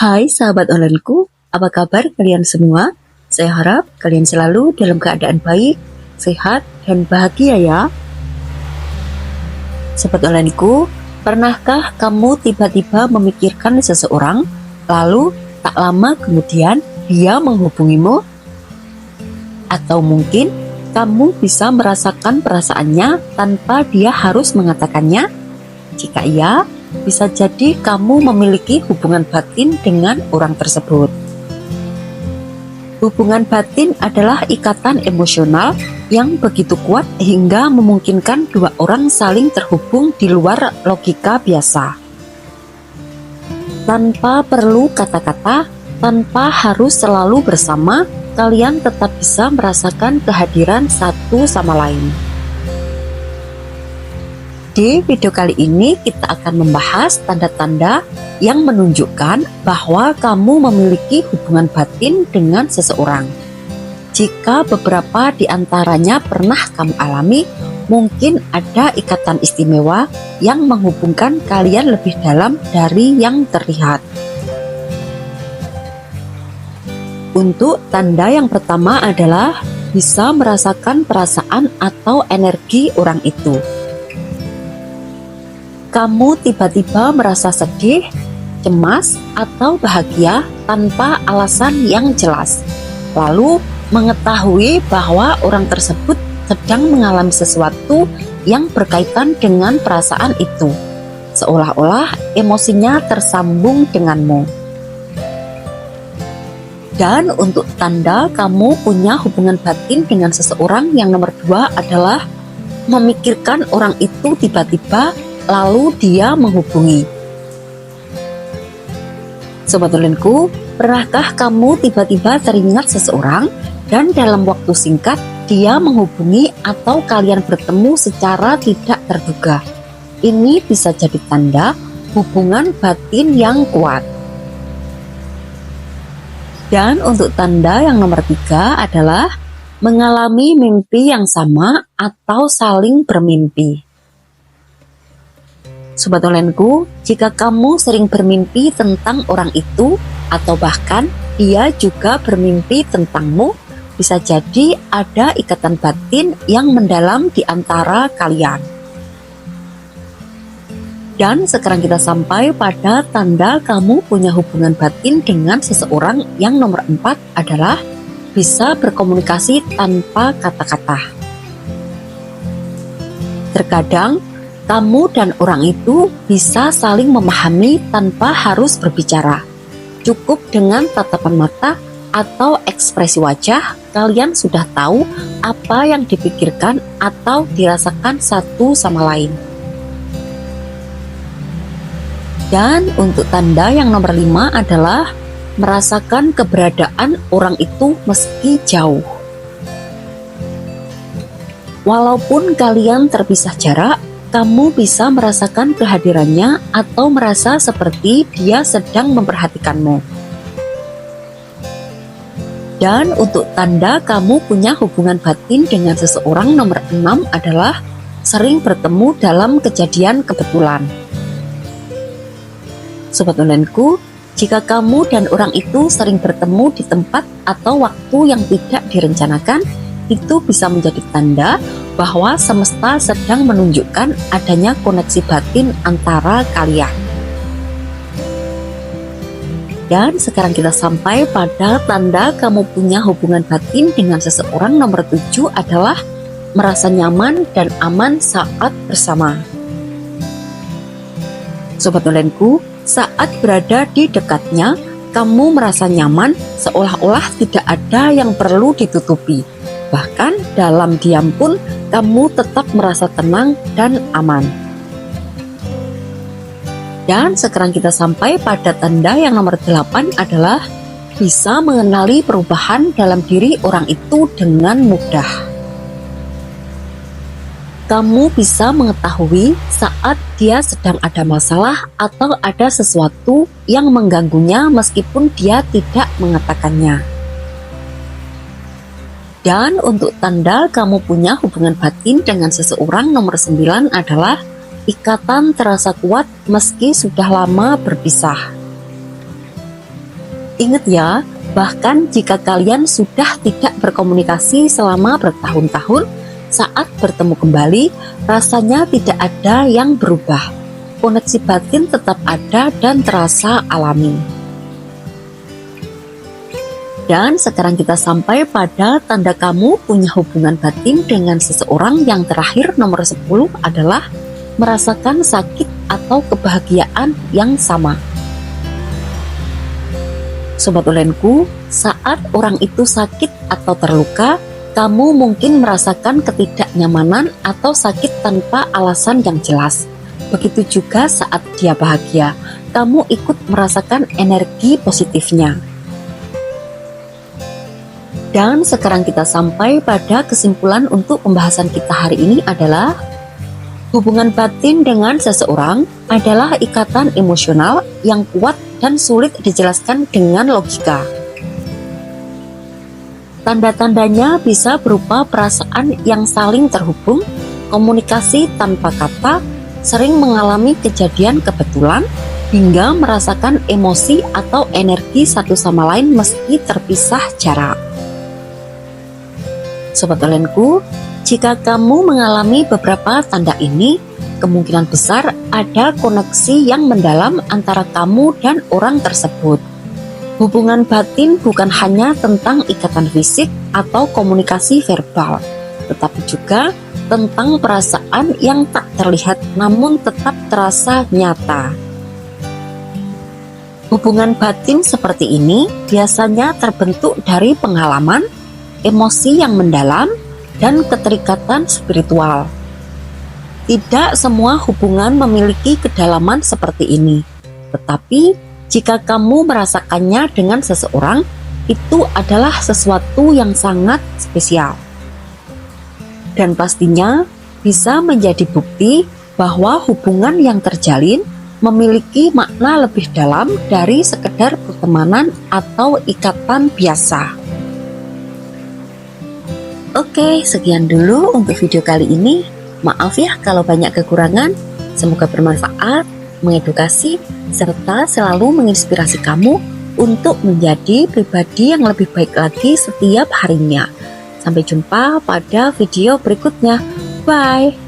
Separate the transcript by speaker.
Speaker 1: Hai sahabat onlineku, apa kabar kalian semua? Saya harap kalian selalu dalam keadaan baik, sehat, dan bahagia ya. Sahabat onlineku, pernahkah kamu tiba-tiba memikirkan seseorang, lalu tak lama kemudian dia menghubungimu? Atau mungkin kamu bisa merasakan perasaannya tanpa dia harus mengatakannya? Jika iya, bisa jadi kamu memiliki hubungan batin dengan orang tersebut. Hubungan batin adalah ikatan emosional yang begitu kuat hingga memungkinkan dua orang saling terhubung di luar logika biasa. Tanpa perlu kata-kata, tanpa harus selalu bersama, kalian tetap bisa merasakan kehadiran satu sama lain. Di video kali ini kita akan membahas tanda-tanda yang menunjukkan bahwa kamu memiliki hubungan batin dengan seseorang. Jika beberapa di antaranya pernah kamu alami, mungkin ada ikatan istimewa yang menghubungkan kalian lebih dalam dari yang terlihat. Untuk tanda yang pertama adalah bisa merasakan perasaan atau energi orang itu. Kamu tiba-tiba merasa sedih, cemas, atau bahagia tanpa alasan yang jelas. Lalu mengetahui bahwa orang tersebut sedang mengalami sesuatu yang berkaitan dengan perasaan itu, seolah-olah emosinya tersambung denganmu. Dan untuk tanda kamu punya hubungan batin dengan seseorang yang nomor 2 adalah memikirkan orang itu tiba-tiba lalu dia menghubungi. Sobat onlineku, pernahkah kamu tiba-tiba teringat seseorang dan dalam waktu singkat dia menghubungi atau kalian bertemu secara tidak terduga? Ini bisa jadi tanda hubungan batin yang kuat. Dan untuk tanda yang nomor 3 adalah mengalami mimpi yang sama atau saling bermimpi. Sobat onlineku, jika kamu sering bermimpi tentang orang itu atau bahkan dia juga bermimpi tentangmu, bisa jadi ada ikatan batin yang mendalam di antara kalian. Dan sekarang kita sampai pada tanda kamu punya hubungan batin dengan seseorang yang nomor 4 adalah bisa berkomunikasi tanpa kata-kata. Terkadang kamu dan orang itu bisa saling memahami tanpa harus berbicara. Cukup dengan tatapan mata atau ekspresi wajah, kalian sudah tahu apa yang dipikirkan atau dirasakan satu sama lain. Dan untuk tanda yang nomor 5 adalah merasakan keberadaan orang itu meski jauh. Walaupun kalian terpisah jarak, kamu bisa merasakan kehadirannya atau merasa seperti dia sedang memperhatikanmu. Dan untuk tanda kamu punya hubungan batin dengan seseorang nomor 6 adalah sering bertemu dalam kejadian kebetulan. Sobat onlineku, jika kamu dan orang itu sering bertemu di tempat atau waktu yang tidak direncanakan, itu bisa menjadi tanda bahwa semesta sedang menunjukkan adanya koneksi batin antara kalian. Dan sekarang kita sampai pada tanda kamu punya hubungan batin dengan seseorang nomor 7 adalah merasa nyaman dan aman saat bersama. Sobat onlineku, saat berada di dekatnya, kamu merasa nyaman seolah-olah tidak ada yang perlu ditutupi. Bahkan dalam diam pun kamu tetap merasa tenang dan aman. Dan sekarang kita sampai pada tanda yang nomor 8 adalah bisa mengenali perubahan dalam diri orang itu dengan mudah. Kamu bisa mengetahui saat dia sedang ada masalah atau ada sesuatu yang mengganggunya meskipun dia tidak mengatakannya. Dan untuk tanda kamu punya hubungan batin dengan seseorang nomor 9 adalah ikatan terasa kuat meski sudah lama berpisah. Ingat ya, bahkan jika kalian sudah tidak berkomunikasi selama bertahun-tahun, saat bertemu kembali, rasanya tidak ada yang berubah. Koneksi batin tetap ada dan terasa alami. Dan sekarang kita sampai pada tanda kamu punya hubungan batin dengan seseorang yang terakhir nomor 10 adalah merasakan sakit atau kebahagiaan yang sama. Sobat Ulenku, saat orang itu sakit atau terluka, kamu mungkin merasakan ketidaknyamanan atau sakit tanpa alasan yang jelas. Begitu juga saat dia bahagia, kamu ikut merasakan energi positifnya. Dan sekarang kita sampai pada kesimpulan untuk pembahasan kita hari ini adalah hubungan batin dengan seseorang adalah ikatan emosional yang kuat dan sulit dijelaskan dengan logika. Tanda-tandanya bisa berupa perasaan yang saling terhubung, komunikasi tanpa kata, sering mengalami kejadian kebetulan, hingga merasakan emosi atau energi satu sama lain meski terpisah jarak. Sobat Ulenku, jika kamu mengalami beberapa tanda ini, kemungkinan besar ada koneksi yang mendalam antara kamu dan orang tersebut. Hubungan batin bukan hanya tentang ikatan fisik atau komunikasi verbal, tetapi juga tentang perasaan yang tak terlihat namun tetap terasa nyata. Hubungan batin seperti ini biasanya terbentuk dari pengalaman, emosi yang mendalam, dan keterikatan spiritual. Tidak semua hubungan memiliki kedalaman seperti ini, tetapi jika kamu merasakannya dengan seseorang, itu adalah sesuatu yang sangat spesial. Dan pastinya bisa menjadi bukti bahwa hubungan yang terjalin memiliki makna lebih dalam dari sekedar pertemanan atau ikatan biasa. Oke, sekian dulu untuk video kali ini. Maaf ya kalau banyak kekurangan. Semoga bermanfaat, mengedukasi, serta selalu menginspirasi kamu untuk menjadi pribadi yang lebih baik lagi setiap harinya. Sampai jumpa pada video berikutnya. Bye!